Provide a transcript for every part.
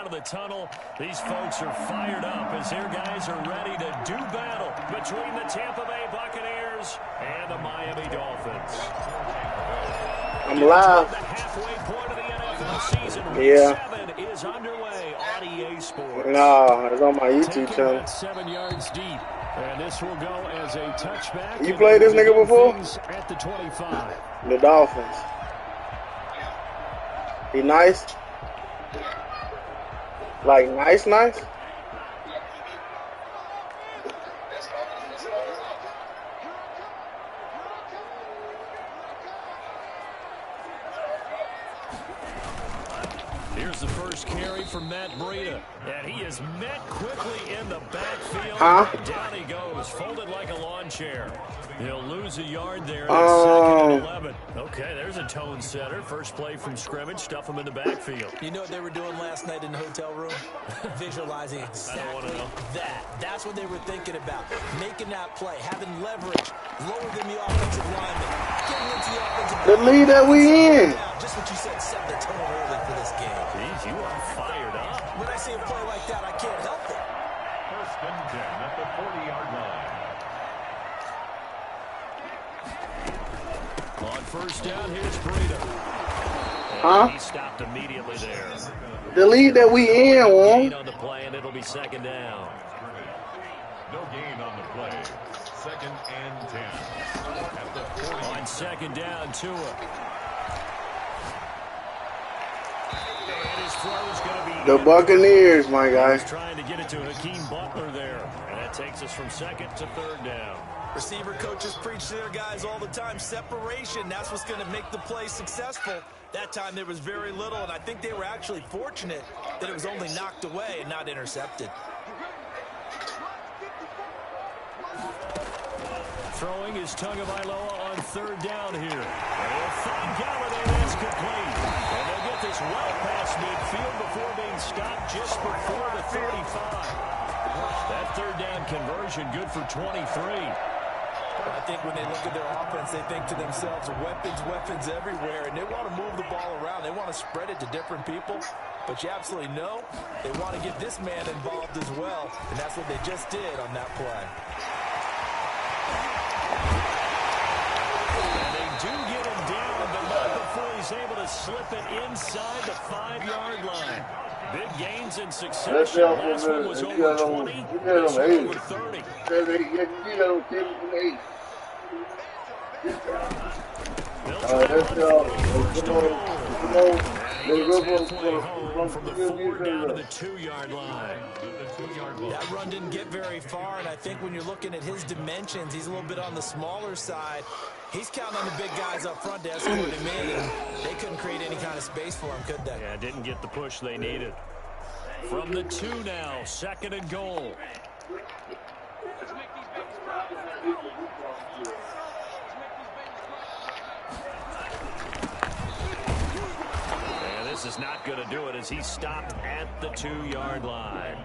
of the tunnel. These folks are fired up as their guys are ready to do battle between the Tampa Bay Buccaneers and the Miami Dolphins. I'm live. The halfway point of the NFL season. Yeah. 7 is underway on EA Sports. No, it's on my YouTube Taking channel. that 7 yards deep. And this will go as a touchback. You played this nigga before? At the 25. The Dolphins. He nice? Like nice? Here's the first carry from Matt Breida. And he is met quickly in the backfield. Huh? Down he goes, folded like a lawn chair. He'll lose a yard there. Second and 11. Okay, there's a tone setter. First play from scrimmage, stuff him in the backfield. You know what they were doing last night in the hotel room? Visualizing exactly that. That's what they were thinking about. Making that play, having leverage, lower than the offensive lineman, getting into the offensive The lead that we in. Just what you said, set the tone early for this game. Jeez, you are fired up. When I see a play like that, I can't help it. First and 10 at the 40-yard line. On first down, here's Breida. Huh? He stopped immediately there. The lead that we in, Gain one. on the play, and it'll be second down. No gain on the play. Second and 10. At the 40. On second down, Tua. And his throw's going to be The Buccaneers, my guy. He's trying to get it to Hakeem Butler there. And that takes us from second to third down. Receiver coaches preach to their guys all the time. Separation, that's what's going to make the play successful. That time there was very little, and I think they were actually fortunate that it was only knocked away and not intercepted. Throwing is Tagovailoa on third down here. They'll find Galladay, that's complete. And they'll get this well past midfield before being stopped just before the 35. That third down conversion good for 23. I think when they look at their offense, they think to themselves, weapons everywhere, and they want to move the ball around. They want to spread it to different people, but you absolutely know they want to get this man involved as well, and that's what they just did on that play. And they do get him down, but not before he's able to slip it inside the 5-yard line. Big gains in succession. Last one was over 20. This one over 30. They'll from the 4 down to the 2-yard line. That run didn't get very far, and I think when you're looking at his dimensions, he's a little bit on the smaller side. He's counting on the big guys up front to escort him in, and they couldn't create any kind of space for him, could they? Yeah, didn't get the push they needed. From the 2 now, second and goal. And this is not going to do it as he stopped at the 2-yard line.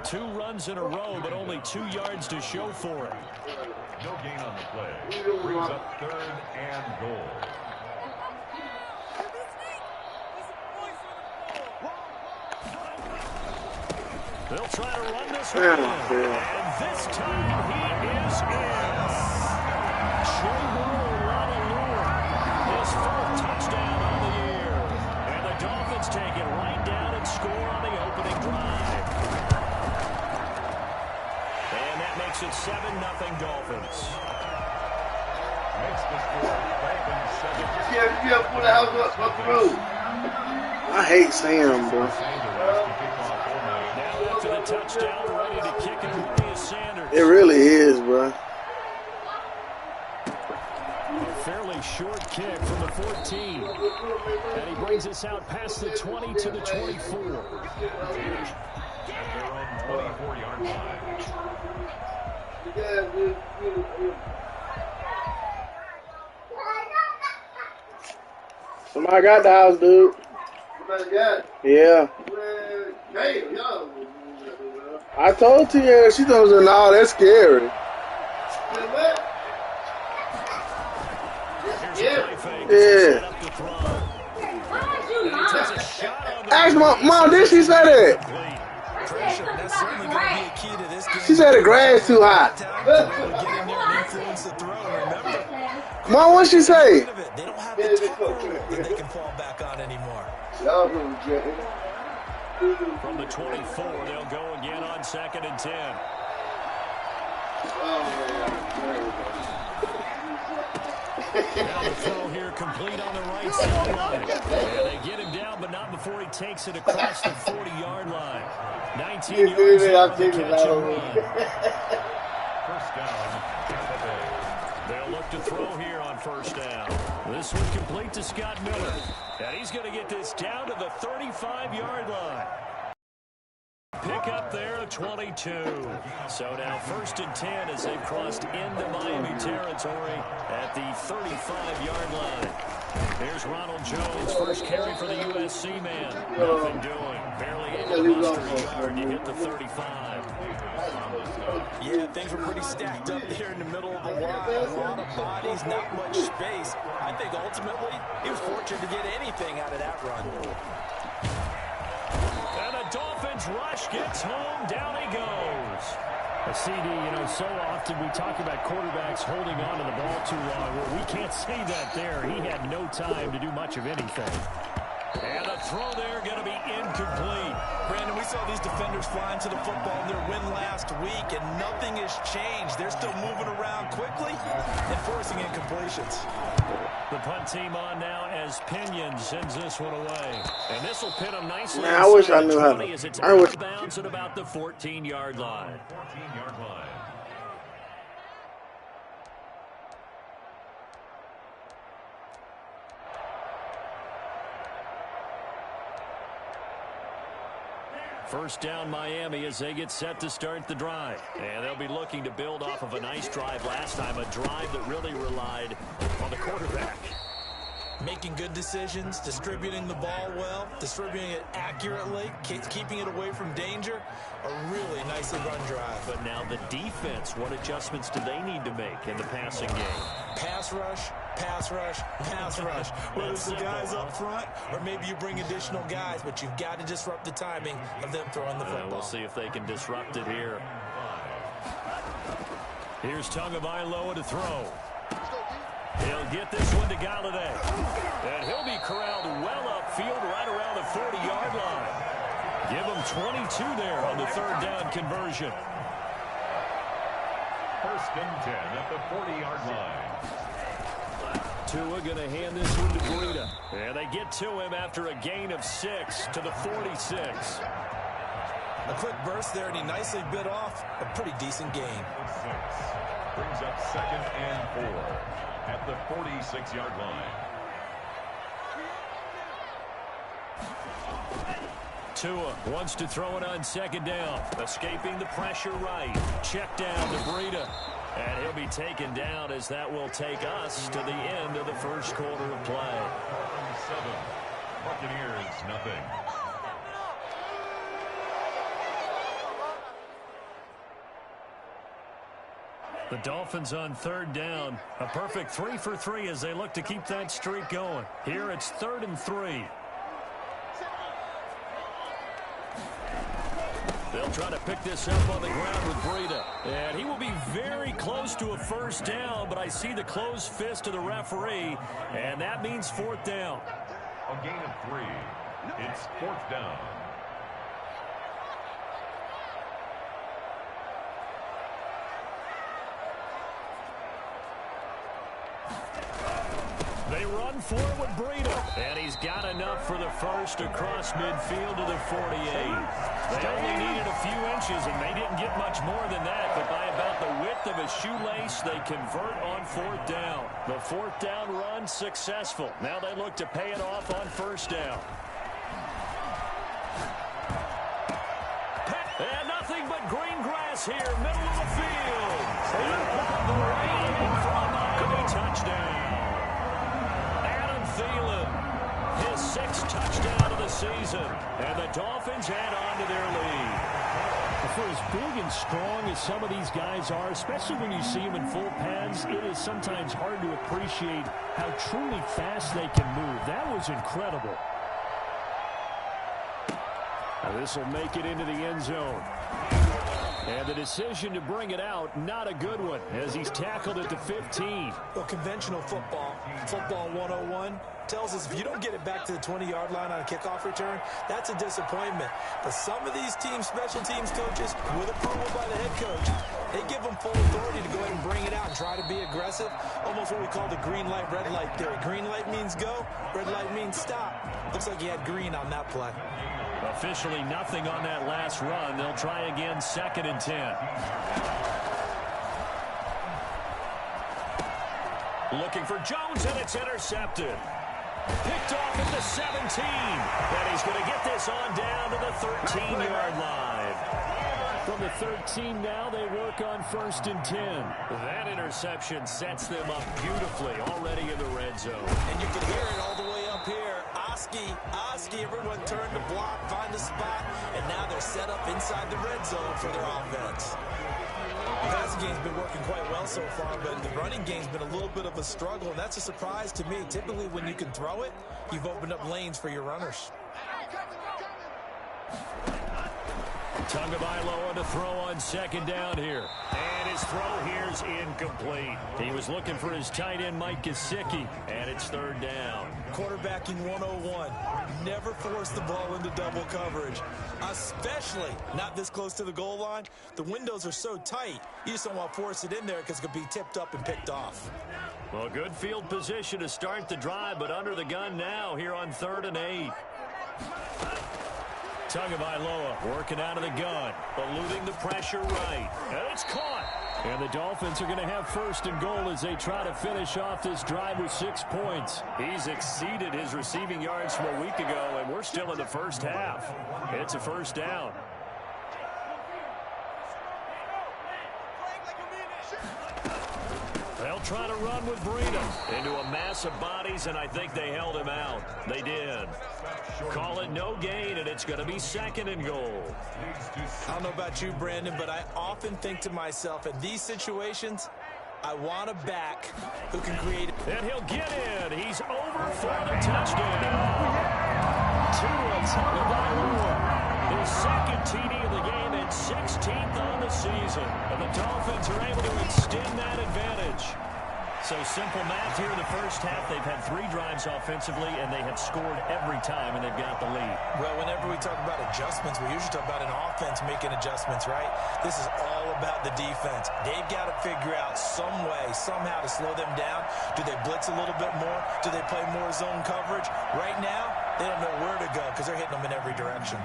2 runs in a row, but only 2 yards to show for it. No gain on the play. Brings up third and goal. They'll try to run this one in. And this time he is in. Chuburu Lalulua, his 4th touchdown on the year. And the Dolphins take it right down and score on the opening drive. And that makes it 7-0 Dolphins. Makes the score 7-7. I hate Sam, bro. To the touchdown, ready to kick it away is Sanders. It really is, bro. A fairly short kick from the 14. And he brings us out past the 20 to the 24. At their own 24-yard line. Somebody got the house, dude. Yeah. I told Tia, she told me, no, that's scary. Yeah. asked Mom, did she say that? Pressure, and that's certainly going to be a key to this game. She said the grass too hot. To be able to get in there and influence the throw. Remember, Mom, what'd she say? they don't have the tackle that they can fall back on anymore. From the 24, they'll go again on 2nd and 10. Now the throw here complete on the right sideline. And they get him down, but not before he takes it across the 40-yard line. 19 yards on the catch and run. First down, Tampa Bay. They'll look to throw here on first down. This one complete to Scott Miller. And he's going to get this down to the 35-yard line. Pick up there at 22. So now 1st and 10 as they've crossed into Miami territory at the 35-yard line. Here's Ronald Jones, first carry for the USC man. Nothing doing. Barely able to muster a yard. You hit the 35. Yeah, things were pretty stacked up there in the middle of the line. A lot of bodies, not much space. I think ultimately he was fortunate to get anything out of that run. And the Dolphins rush gets home. Down he goes. A CD, so often we talk about quarterbacks holding on to the ball too long. Well, we can't say that there. He had no time to do much of anything. And a throw there going to be incomplete. Brandon, we saw these defenders flying to the football in their win last week, and nothing has changed. They're still moving around quickly and forcing incompletions. The punt team on now as Pinion sends this one away. And this will pin them nicely. Man, I wish I knew how to. As it's I wish. bounds at about the 14-yard line. 14-yard line. First down Miami as they get set to start the drive. And they'll be looking to build off of a nice drive last time, a drive that really relied on the quarterback. Making good decisions, distributing the ball well, distributing it accurately, keeping it away from danger. A really nicely run drive. But now the defense, what adjustments do they need to make in the passing game? Pass rush, pass rush, pass rush. Whether it's the guys up front or maybe you bring additional guys, but you've got to disrupt the timing of them throwing the football. We'll see if they can disrupt it here. Here's Tagovailoa to throw. He'll get this one to Galladay. And he'll be corralled well upfield right around the 40-yard line. Give him 22 there on the third down conversion. First and 10 at the 40-yard line. Tua going to hand this one to Breida. And they get to him after a gain of 6 to the 46. A quick burst there, and he nicely bit off a pretty decent gain. 6 brings up 2nd and 4 at the 46-yard line. Tua wants to throw it on 2nd down. Escaping the pressure right. Check down to Breida. And he'll be taken down as that will take us to the end of the first quarter of play. 7. Buccaneers, nothing. The Dolphins on 3rd down. A perfect 3 for 3 as they look to keep that streak going. Here it's 3rd and 3. They'll try to pick this up on the ground with Breida. And he will be very close to a first down, but I see the closed fist of the referee, and that means 4th down. A gain of 3. It's 4th down. They run for it with Breida. And he's got enough for the first across midfield to the 48. They only needed a few inches, and they didn't get much more than that. But by about the width of a shoelace, they convert on 4th down. The 4th down run successful. Now they look to pay it off on 1st down. And nothing but green grass here, middle of the field. And the rain from Miami touchdown. Thielen, his 6th touchdown of the season, and the Dolphins add on to their lead. For as big and strong as some of these guys are, especially when you see them in full pads, it is sometimes hard to appreciate how truly fast they can move. That was incredible. This will make it into the end zone. And the decision to bring it out, not a good one, as he's tackled at the 15. Well, conventional football 101, tells us if you don't get it back to the 20-yard line on a kickoff return, that's a disappointment. But some of these special teams coaches, with approval by the head coach, they give them full authority to go ahead and bring it out and try to be aggressive. Almost what we call the green light, red light theory. Green light means go, red light means stop. Looks like he had green on that play. Officially nothing on that last run. They'll try again, 2nd and 10. Looking for Jones, and it's intercepted. Picked off at the 17. And he's going to get this on down to the 13-yard line. From the 13 now, they work on 1st and 10. That interception sets them up beautifully already in the red zone. And you can hear it all the way up here. Oski, everyone turned to block, find a spot, and now they're set up inside the red zone for their offense. The passing game's been working quite well so far, but the running game's been a little bit of a struggle, and that's a surprise to me. Typically, when you can throw it, you've opened up lanes for your runners. Tagovailoa to throw on 2nd down here. And his throw here's incomplete. He was looking for his tight end, Mike Gesicki, and it's 3rd down. Quarterbacking 101. Never force the ball into double coverage, especially not this close to the goal line. The windows are so tight, you just don't want to force it in there because it could be tipped up and picked off. Well, good field position to start the drive, but under the gun now here on 3rd and 8. Tagovailoa working out of the gun, eluding the pressure right. And it's caught. And the Dolphins are going to have 1st and goal as they try to finish off this drive with 6 points. He's exceeded his receiving yards from a week ago, and we're still in the first half. It's a 1st down. They'll try to run with Breida into a mass of bodies, and I think they held him out. They did. Call it no gain, and it's going to be 2nd and goal. I don't know about you, Brandon, but I often think to myself, in these situations, I want a back who can create it. And he'll get in. He's over for the touchdown. Tua Tagovailoa, his 2nd TD of the game and 16th on the season. And the Dolphins are able to extend that advantage. So simple math here in the first half. They've had 3 drives offensively, and they have scored every time, and they've got the lead. Well, whenever we talk about adjustments, we usually talk about an offense making adjustments, right? This is all about the defense. They've got to figure out some way, somehow to slow them down. Do they blitz a little bit more? Do they play more zone coverage? Right now, they don't know where to go because they're hitting them in every direction.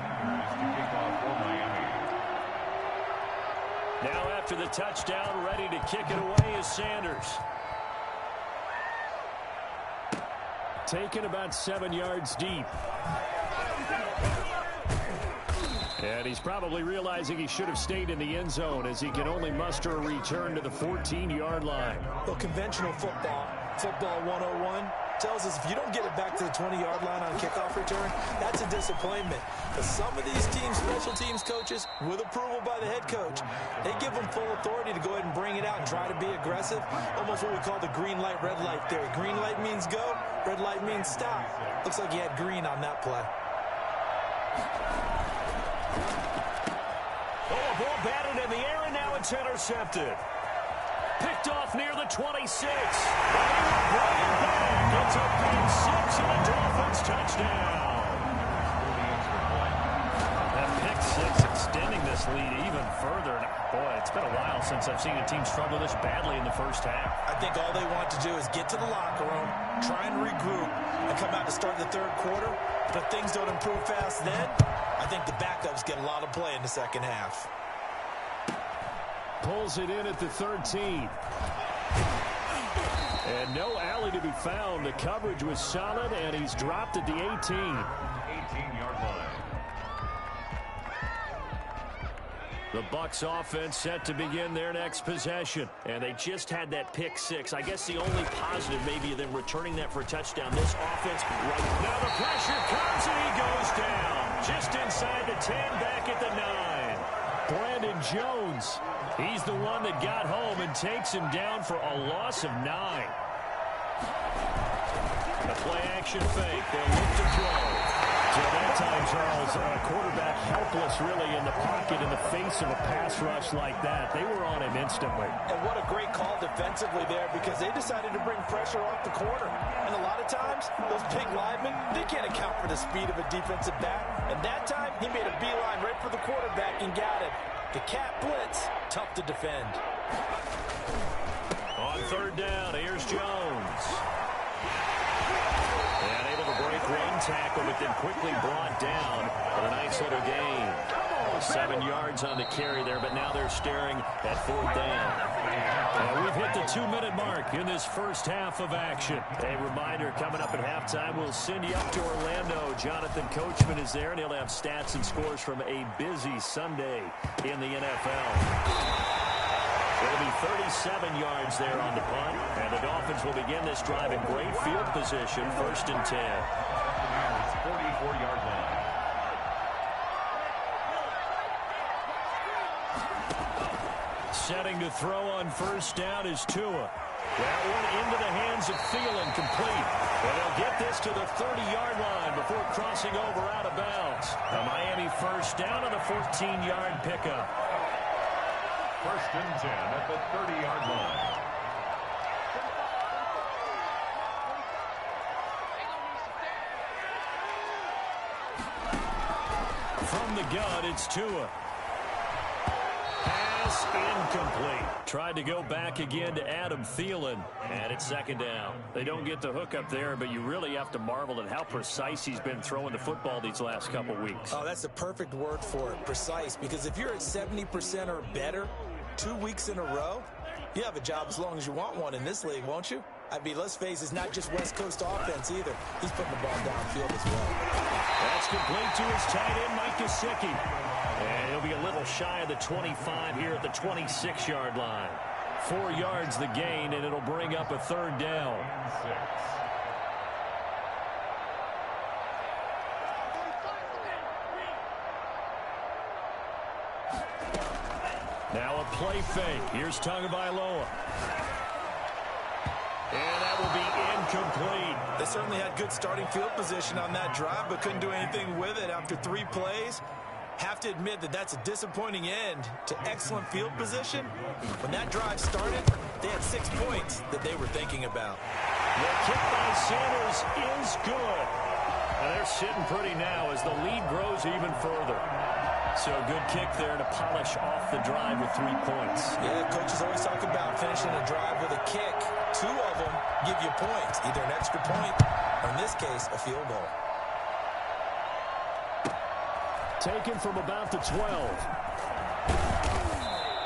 Now after the touchdown, ready to kick it away is Sanders. Taken about 7 yards deep. And he's probably realizing he should have stayed in the end zone as he can only muster a return to the 14-yard line. Well, conventional football 101, tells us if you don't get it back to the 20-yard line on kickoff return, that's a disappointment. But some of these special teams coaches, with approval by the head coach, they give them full authority to go ahead and bring it out and try to be aggressive. Almost what we call the green light, red light theory. Green light means go, red light means stop. Looks like he had green on that play. Oh, a ball batted in the air, and now it's intercepted. Picked off near the 26. And he will bring it back. It's a pick 6 and a Dolphins touchdown. That pick 6 extending this lead even further. Boy, it's been a while since I've seen a team struggle this badly in the first half. I think all they want to do is get to the locker room, try and regroup, and come out to start the 3rd quarter. But if things don't improve fast then, I think the backups get a lot of play in the second half. Pulls it in at the 13. And no alley to be found. The coverage was solid, and he's dropped at the 18. 18-yard line. The Bucs offense set to begin their next possession. And they just had that pick 6. I guess the only positive maybe of them returning that for a touchdown. This offense right now, the pressure comes, and he goes down. Just inside the 10, back at the 9. Brandon Jones, he's the one that got home and takes him down for a loss of 9. A play-action fake. They'll look to throw. So that time, Charles, quarterback helpless really in the pocket in the face of a pass rush like that. They were on him instantly. And what a great call defensively there, because they decided to bring pressure off the corner. And a lot of times, those big linemen, they can't account for the speed of a defensive back. And that time, he made a beeline right for the quarterback and got it. The cat blitz, tough to defend. On third down, here's Jones. And able to break one tackle, but then quickly brought down for a nice little gain. 7 yards on the carry there, but now they're staring at fourth down. And we've hit the 2-minute mark in this first half of action. A reminder, coming up at halftime, we'll send you up to Orlando. Jonathan Coachman is there, and he'll have stats and scores from a busy Sunday in the NFL. It'll be 37 yards there on the punt, and the Dolphins will begin this drive in great field position, 1st and 10. 44-yard line. Setting to throw on first down is Tua. That one into the hands of Thielen, complete. And they'll get this to the 30-yard line before crossing over out of bounds. A Miami first down on the 14-yard pickup. 1st and 10 at the 30-yard line. From the gun, it's Tua. Pass incomplete. Tried to go back again to Adam Thielen, and it's 2nd down. They don't get the hook up there, but you really have to marvel at how precise he's been throwing the football these last couple weeks. Oh, that's the perfect word for it, precise, because if you're at 70% or better 2 weeks in a row, you have a job as long as you want one in this league, won't you? I mean, let's face it, it's not just West Coast offense either. He's putting the ball downfield as well. That's complete to his tight end, Mike Gesicki. And he'll be a little shy of the 25 here at the 26-yard line. 4 yards the gain, and it'll bring up a 3rd down. Now a play fake. Here's Tagovailoa. And that will be incomplete. They certainly had good starting field position on that drive, but couldn't do anything with it after 3 plays. Have to admit that that's a disappointing end to excellent field position. When that drive started, they had 6 points that they were thinking about. The kick by Sanders is good. And they're sitting pretty now as the lead grows even further. So a good kick there to polish off the drive with 3 points. Yeah, coaches always talk about finishing a drive with a kick. 2 of them give you points, either an extra point or, in this case, a field goal. Taken from about the 12.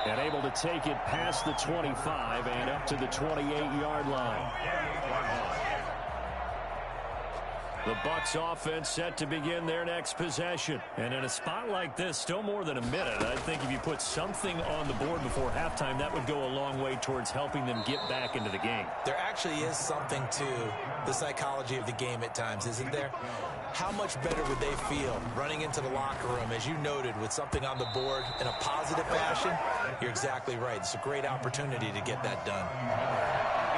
And able to take it past the 25 and up to the 28-yard line. The Bucs offense set to begin their next possession. And in a spot like this, still more than a minute, I think if you put something on the board before halftime, that would go a long way towards helping them get back into the game. There actually is something to the psychology of the game at times, isn't there? How much better would they feel running into the locker room, as you noted, with something on the board in a positive fashion? You're exactly right. It's a great opportunity to get that done.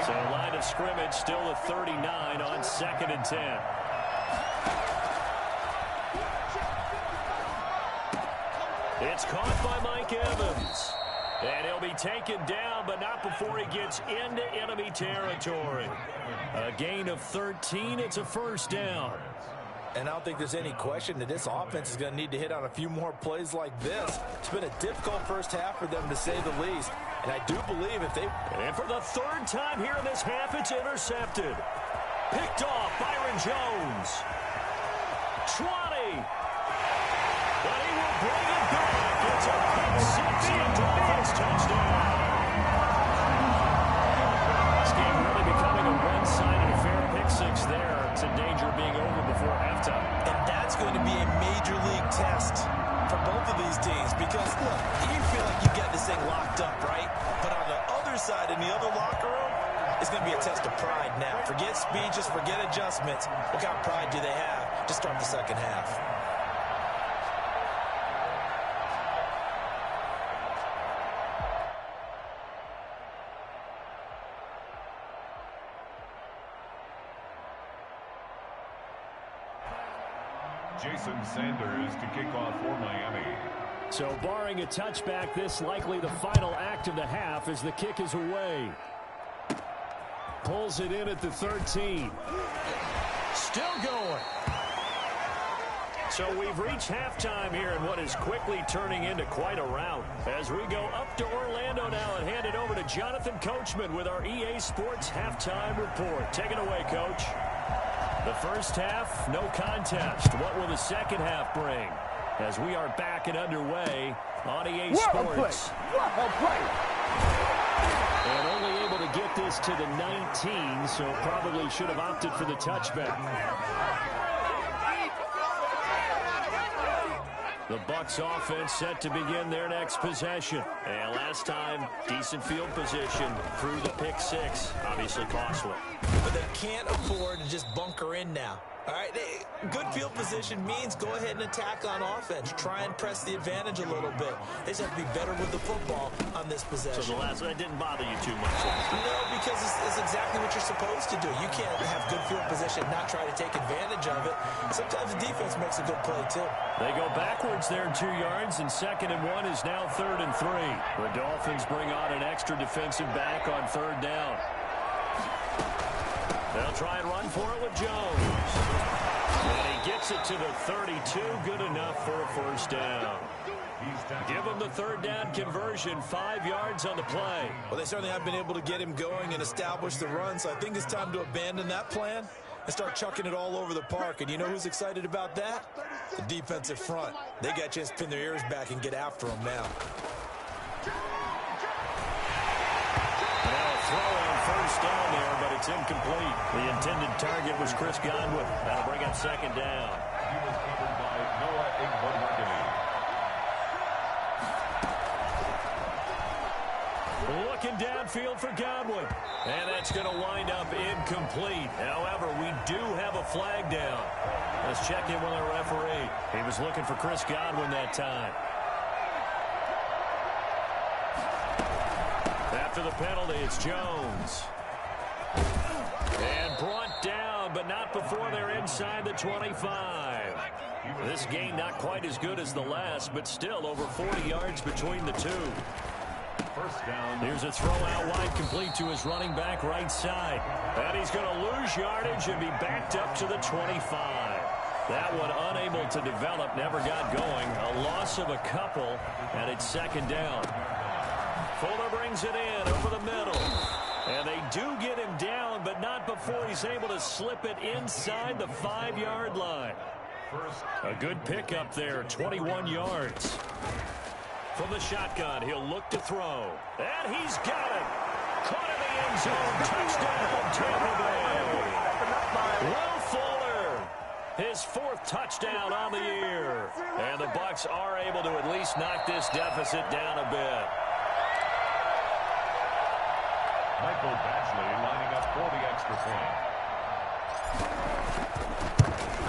So line of scrimmage still at 39 on 2nd and 10. It's caught by Mike Evans. And he'll be taken down, but not before he gets into enemy territory. A gain of 13. It's a 1st down. And I don't think there's any question that this offense is going to need to hit on a few more plays like this. It's been a difficult first half for them, to say the least. And I do believe if they... And for the 3rd time here in this half, it's intercepted. Picked off Byron Jones. 20. But he will bring it back. It's a pick six and Dolphins touchdown. This game really becoming a one-sided affair. Pick six there. It's in danger of being over before halftime. And that's going to be a major league test for both of these teams because, look, you feel like you got this thing locked up, right? But on the other side, in the other locker room, it's going to be a test of pride now. Forget speed, just forget adjustments. What kind of pride do they have to start the second half? Jason Sanders to kick off for Miami. So barring a touchback, this likely the final act of the half as the kick is away. Pulls it in at the 13. Still going. So we've reached halftime here in what is quickly turning into quite a rout. As we go up to Orlando now and hand it over to Jonathan Coachman with our EA Sports Halftime Report. Take it away, Coach. The first half, no contest. What will the second half bring? As we are back and underway on EA Sports. And only able to get this to the 19, so probably should have opted for the touchback. The Bucs offense set to begin their next possession. And last time, decent field position through the pick six. Obviously costly. But they can't afford to just bunker in now. All right, good field position means go ahead and attack on offense. Try and press the advantage a little bit. They just have to be better with the football on this possession. So the last one didn't bother you too much? No, because it's exactly what you're supposed to do. You can't have good field position, not try to take advantage of it. Sometimes the defense makes a good play, too. They go backwards there 2 yards, and 2nd and 1 is now 3rd and 3. The Dolphins bring on an extra defensive back on 3rd down. They'll try and run for it with Jones. And he gets it to the 32. Good enough for a first down. Give him the 3rd down conversion. 5 yards on the play. Well, they certainly have been able to get him going and establish the run, so I think it's time to abandon that plan and start chucking it all over the park. And you know who's excited about that? The defensive front. They got a chance to pin their ears back and get after him now. Throw on first down there, but it's incomplete. The intended target was Chris Godwin. That'll bring up 2nd down. He was covered by Noah Igboegbunami. Looking downfield for Godwin. And that's going to wind up incomplete. However, we do have a flag down. Let's check in with our referee. He was looking for Chris Godwin that time. After the penalty, it's Jones. And brought down, but not before they're inside the 25. This game not quite as good as the last, but still over 40 yards between the two. First down. Here's a throw out wide, complete to his running back right side. And he's going to lose yardage and be backed up to the 25. That one unable to develop, never got going. A loss of a couple, and it's 2nd down. Fuller brings it in over the middle. And they do get him down, but not before he's able to slip it inside the 5-yard line. A good pickup there, 21 yards. From the shotgun, he'll look to throw. And he's got it. Caught in the end zone. Touchdown, Tampa Bay. Will Fuller, his 4th touchdown on the year. And the Bucs are able to at least knock this deficit down a bit. Michael Badgley lining up for the extra point.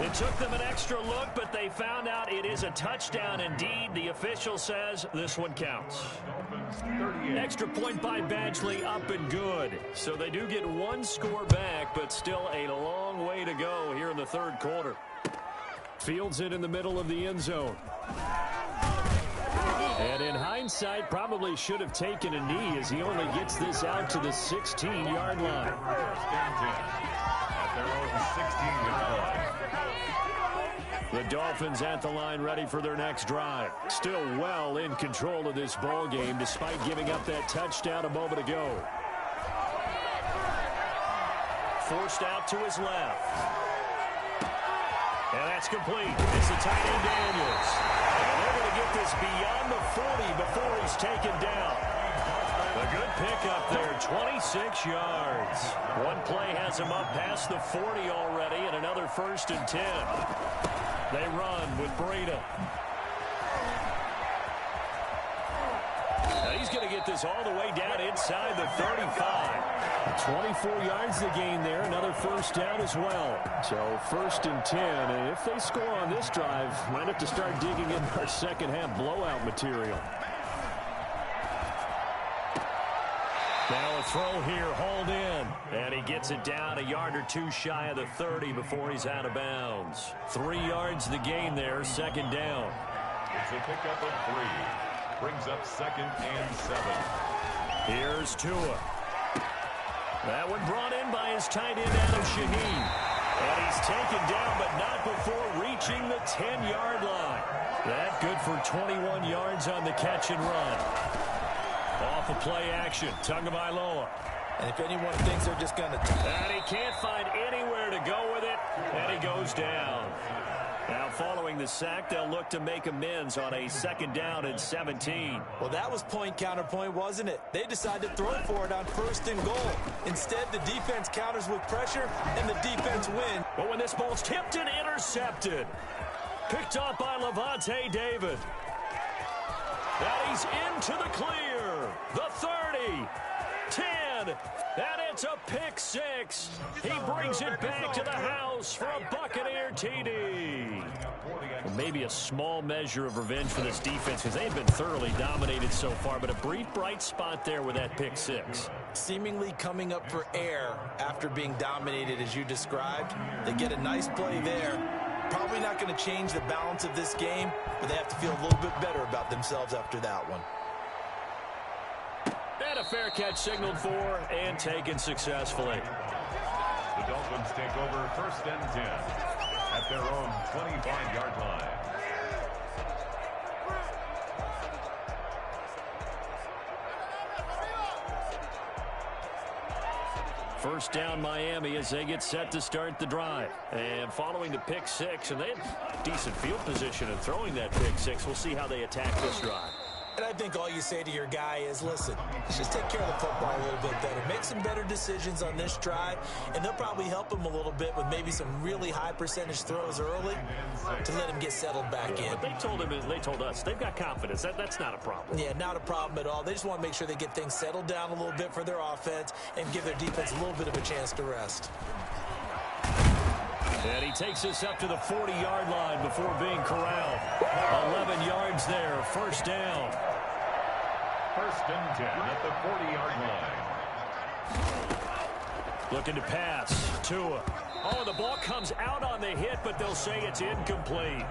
It took them an extra look, but they found out it is a touchdown indeed. The official says this one counts. Extra point by Badgley, up and good. So they do get 1 score back, but still a long way to go here in the 3rd quarter. Fields it in the middle of the end zone. And in hindsight, probably should have taken a knee as he only gets this out to the 16-yard line. At their own 16-yard line. The Dolphins at the line ready for their next drive. Still well in control of this ball game despite giving up that touchdown a moment ago. Forced out to his left. And that's complete. It's the tight end Daniels. And they're going to get this beyond the 40 before he's taken down. A good pickup there, 26 yards. One play has him up past the 40 already, and another 1st and 10. They run with Breida. Now he's going to get this all the way down inside the 35. 24 yards to gain there, another 1st down as well. So 1st and 10, and if they score on this drive, might have to start digging in our 2nd half blowout material. Now a throw here, hauled in. And he gets it down a yard or two shy of the 30 before he's out of bounds. 3 yards the gain there, second down. It's a pickup of 3. Brings up 2nd and 7. Here's Tua. That one brought in by his tight end, Adam Shaheen. And he's taken down, but not before reaching the 10-yard line. That good for 21 yards on the catch and run. Off of play action, Tagovailoa. And if anyone thinks they're just going to... And he can't find anywhere to go with it, and he goes down. Now, following the sack, they'll look to make amends on a 2nd down and 17. Well, that was point counterpoint, wasn't it? They decided to throw for it on 1st and goal. Instead, the defense counters with pressure, and the defense wins. But when this ball's tipped and intercepted, picked up by Lavonte David. And he's into the clear. The 30, 10, and it's a pick 6. He brings it back to the house for a Buccaneer TD. Well, maybe a small measure of revenge for this defense because they've been thoroughly dominated so far, but a bright spot there with that pick 6. Seemingly coming up for air after being dominated as you described. They get a nice play there. Probably not going to change the balance of this game, but they have to feel a little bit better about themselves after that one. And a fair catch signaled for and taken successfully. The Dolphins take over 1st and 10 at their own 25-yard line. First down Miami as they get set to start the drive. And following the pick 6, and they had decent field position in throwing that pick 6. We'll see how they attack this drive. And I think all you say to your guy is, listen, let's just take care of the football a little bit better. Make some better decisions on this drive, and they'll probably help him a little bit with maybe some really high percentage throws early to let him get settled back in. But they told him, they told us, they've got confidence. That's not a problem. Yeah, not a problem at all. They just want to make sure they get things settled down a little bit for their offense and give their defense a little bit of a chance to rest. And he takes us up to the 40-yard line before being corralled. 11 yards there, first down. 1st and 10 at the 40-yard line. Looking to pass. Tua. Oh, the ball comes out on the hit, but they'll say it's incomplete.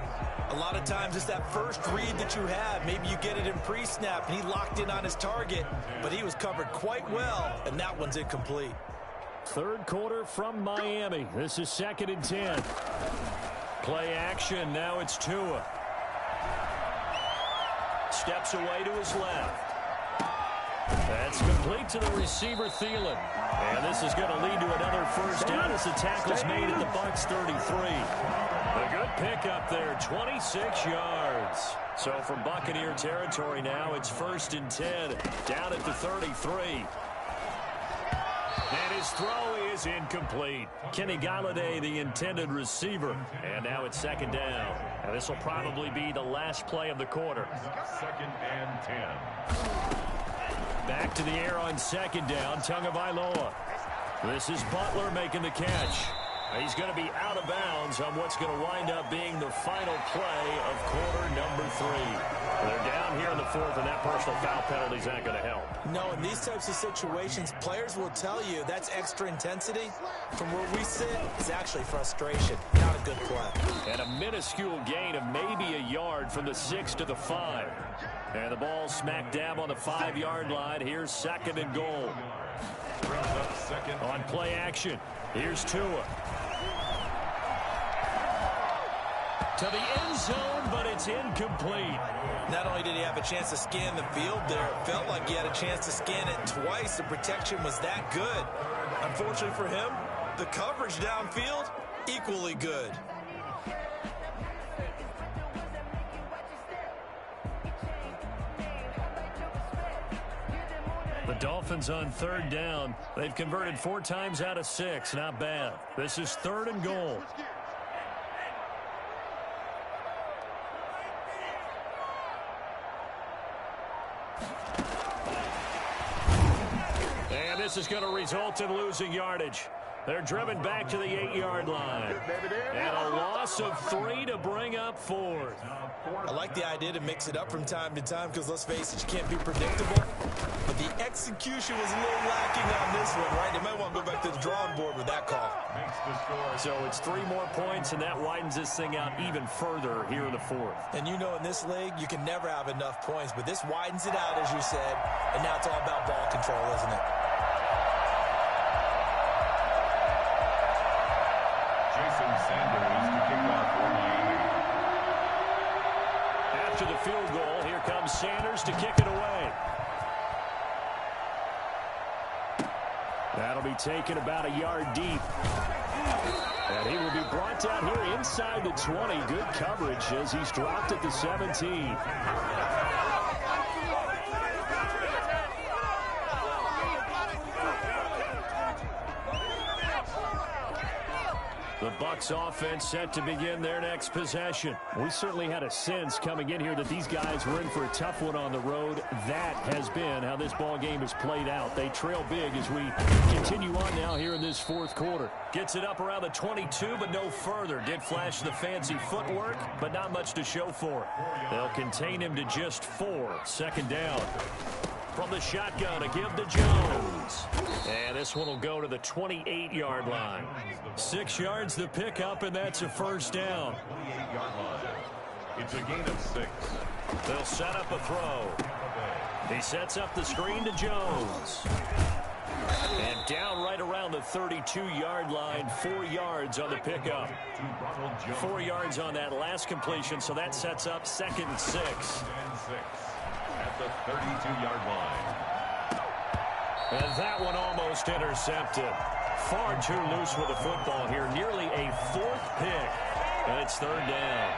A lot of times it's that first read that you have. Maybe you get it in pre-snap, and he locked in on his target, but he was covered quite well, and that one's incomplete. 3rd quarter from Miami. This is 2nd and 10. Play action. Now it's Tua. Steps away to his left. That's complete to the receiver, Thielen. And this is going to lead to another first down as the tackle's made at the Bucs 33. A good pickup there, 26 yards. So from Buccaneer territory now, it's 1st and 10, down at the 33. And his throw is incomplete. Kenny Golladay, the intended receiver. And now it's 2nd down. And this will probably be the last play of the quarter. 2nd and 10. Back to the air on 2nd down, Tagovailoa. This is Butler making the catch. He's going to be out of bounds on what's going to wind up being the final play of quarter number 3. They're down here in the 4th, and that personal foul penalty is not going to help. No, in these types of situations, players will tell you that's extra intensity. From where we sit, it's actually frustration, not a good play. And a minuscule gain of maybe a yard from the 6 to the 5. And the ball smack dab on the 5-yard line. Here's 2nd and goal. Brings up 2nd. On play action, here's Tua. To the end zone, but it's incomplete. Not only did he have a chance to scan the field there, it felt like he had a chance to scan it twice. The protection was that good. Unfortunately for him, the coverage downfield, equally good. The Dolphins on 3rd down. They've converted 4 times out of 6. Not bad. This is 3rd and goal. And this is going to result in losing yardage. They're driven back to the 8-yard line. And a loss of 3 to bring up 4th. I like the idea to mix it up from time to time because, let's face it, you can't be predictable. But the execution was a little lacking on this one, right? They might want to go back to the drawing board with that call. So it's 3 more points, and that widens this thing out even further here in the 4th. And you know in this league, you can never have enough points, but this widens it out, as you said, and now it's all about ball control, isn't it? Jason Sanders to kick off for Miami. After the field goal, here comes Sanders to kick it away. That'll be taken about a yard deep. And he will be brought down here inside the 20. Good coverage as he's dropped at the 17. The Bucs offense set to begin their next possession. We certainly had a sense coming in here that these guys were in for a tough one on the road. That has been how this ball game has played out. They trail big as we continue on now here in this 4th quarter. Gets it up around the 22, but no further. Did flash the fancy footwork, but not much to show for it. They'll contain him to just 4. 2nd down. From the shotgun to give to Jones. And this one will go to the 28-yard line. 6 yards the pickup, and that's a 1st down. 28-yard line. It's a gain of 6. They'll set up a throw. He sets up the screen to Jones. And down right around the 32-yard line, 4 yards on the pickup. 4 yards on that last completion, so that sets up 2nd and 6. At the 32-yard line. And that one almost intercepted. Far too loose with the football here. Nearly a 4th pick. And it's 3rd down.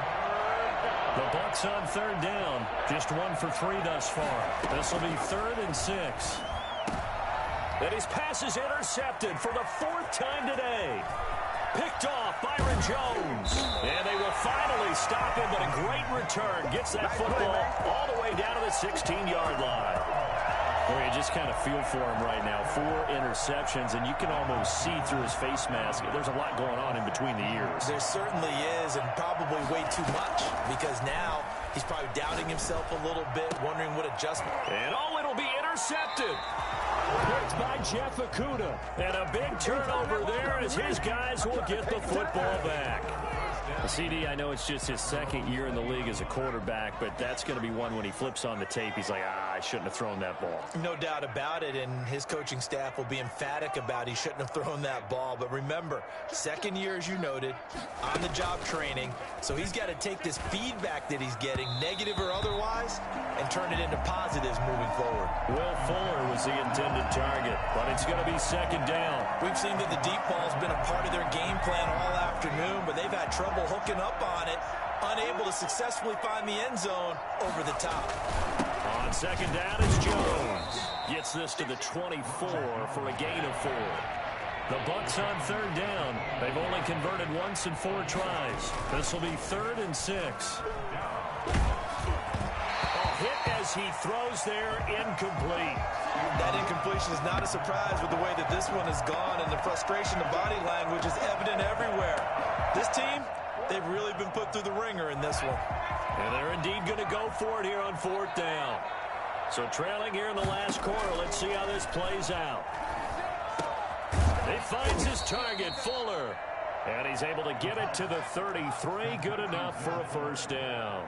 The Bucs on 3rd down. Just 1 for 3 thus far. This will be 3rd and 6. And his pass is intercepted for the 4th time today. Picked off Byron Jones. And they will finally stop him, but a great return. Gets that football all the way down to the 16-yard line. Boy, you just kind of feel for him right now. 4 interceptions, and you can almost see through his face mask. There's a lot going on in between the ears. There certainly is, and probably way too much, because now he's probably doubting himself a little bit, wondering what adjustment. And it'll be intercepted. Picked by Jeff Okudah. And a big turnover there as his guys will get the football back. CD, I know it's just his 2nd year in the league as a quarterback, but that's going to be one when he flips on the tape. He's like, I shouldn't have thrown that ball. No doubt about it, and his coaching staff will be emphatic about he shouldn't have thrown that ball. But remember, 2nd year, as you noted, on-the-job training, so he's got to take this feedback that he's getting, negative or otherwise, and turn it into positives moving forward. Will Fuller was the intended target, but it's going to be 2nd down. We've seen that the deep ball's been a part of their game plan all afternoon, but they've had trouble hooking up on it, unable to successfully find the end zone over the top. On 2nd down, it's Jones. Gets this to the 24 for a gain of 4. The Bucs on 3rd down. They've only converted once in 4 tries. This will be 3rd and 6. A hit as he throws there, incomplete. That incompletion is not a surprise with the way that this one has gone, and the frustration, the body language is evident everywhere. This team, they've really been put through the ringer in this one. And they're indeed going to go for it here on 4th down. So trailing here in the last quarter, let's see how this plays out. He finds his target, Fuller. And he's able to get it to the 33. Good enough for a 1st down.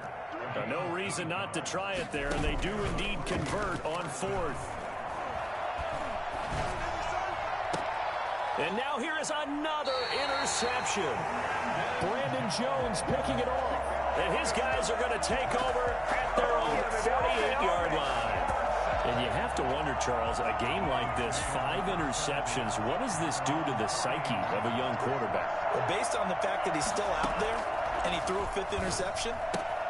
No reason not to try it there, and they do indeed convert on 4th. And now here is another interception. Brandon Jones picking it off. And his guys are going to take over at their own 48-yard line. And you have to wonder, Charles, a game like this, 5 interceptions, what does this do to the psyche of a young quarterback? Well, based on the fact that he's still out there and he threw a 5th interception,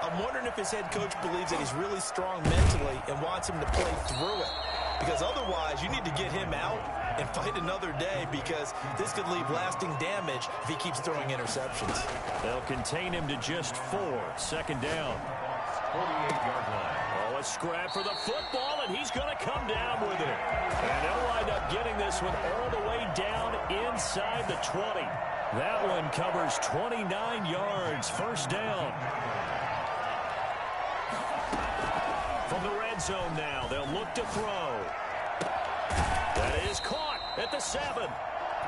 I'm wondering if his head coach believes that he's really strong mentally and wants him to play through it. Because otherwise, you need to get him out and fight another day, because this could leave lasting damage if he keeps throwing interceptions. They'll contain him to just 4. 2nd down. 48-yard line. Oh, a scrap for the football, and he's going to come down with it. And they'll wind up getting this one all the way down inside the 20. That one covers 29 yards, first down. From the red zone now, they'll look to throw. That is caught at the 7.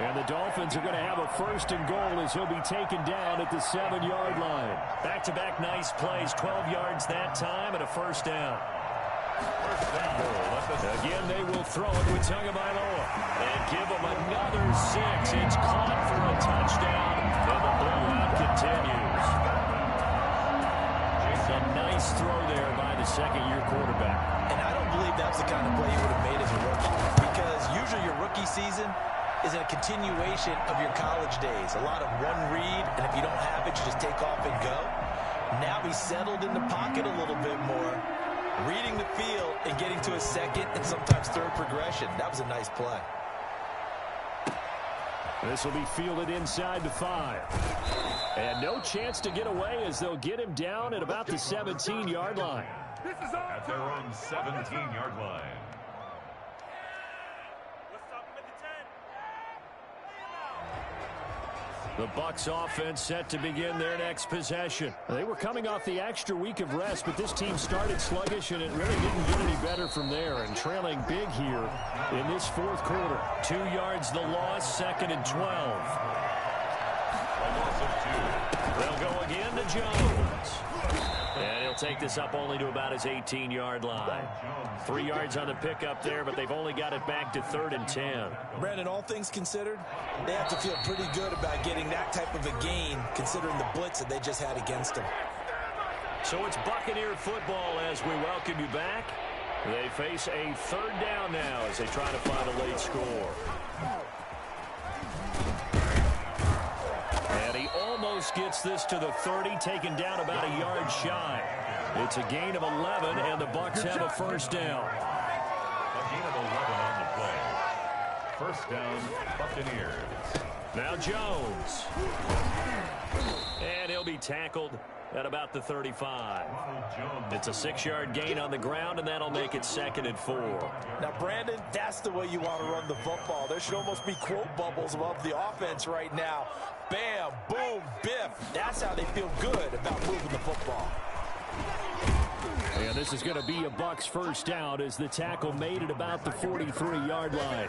And the Dolphins are going to have a first and goal as he'll be taken down at the 7-yard line. Back-to-back nice plays, 12 yards that time and a first down. Again, they will throw it with Tagovailoa and give him another 6. It's caught for a touchdown, and the blowout continues. A nice throw there by the second-year quarterback. And I don't believe that's the kind of play you would have made as a rookie, because usually your rookie season is a continuation of your college days. A lot of one read, and if you don't have it, you just take off and go. Now he's settled in the pocket a little bit more, reading the field and getting to a second and sometimes third progression. That was a nice play. This will be fielded inside the 5. And no chance to get away as they'll get him down at about the 17-yard line. At their own 17-yard line. The Bucs offense set to begin their next possession. They were coming off the extra week of rest, but this team started sluggish, and it really didn't get any better from there. And trailing big here in this fourth quarter. 2 yards the loss, second and 12. A loss of 2. They'll go again to Jones. And he'll take this up only to about his 18-yard line. 3 yards on the pickup there, but they've only got it back to 3rd and 10. Brandon, all things considered, they have to feel pretty good about getting that type of a gain, considering the blitz that they just had against them. So it's Buccaneer football as we welcome you back. They face a 3rd down now as they try to find a late score. And he almost gets this to the 30, taken down about a yard shy. It's a gain of 11, and the Bucs have a first down. A gain of 11 on the play. First down, Buccaneers. Now Jones. And he'll be tackled at about the 35. It's a 6-yard gain on the ground, and that'll make it 2nd and 4. Now, Brandon, that's the way you want to run the football. There should almost be quote bubbles above the offense right now. Bam, boom, biff. That's how they feel good about moving the football. And this is going to be a Bucs first down as the tackle made at about the 43-yard line.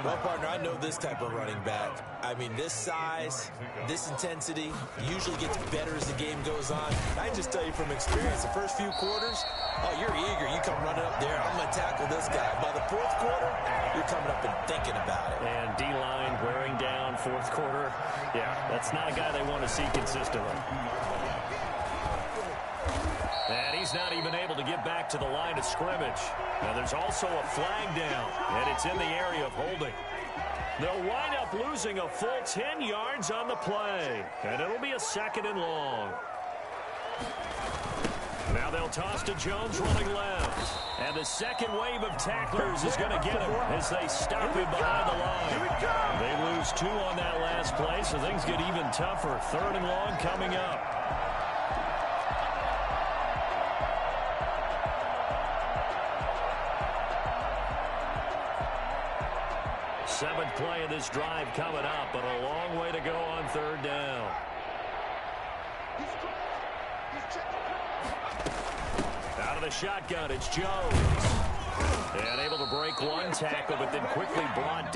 Well, partner, I know this type of running back. I mean, this size, this intensity usually gets better as the game goes on. I can just tell you from experience, the first few quarters, oh, you're eager. You come running up there, I'm going to tackle this guy. By the fourth quarter, you're coming up and thinking about it. And D-line wearing down fourth quarter. Yeah, that's not a guy they want to see consistently. And he's not even able to get back to the line of scrimmage. Now there's also a flag down, and it's in the area of holding. They'll wind up losing a full 10 yards on the play, and it'll be a 2nd and long. Now they'll toss to Jones running left. And the second wave of tacklers is going to get him as they stop him behind the line. They lose 2 on that last play, so things get even tougher. 3rd and long coming up. 7th play of this drive coming up, but a long way to go on 3rd down. Out of the shotgun, it's Jones. And able to break one tackle, but then quickly brought down.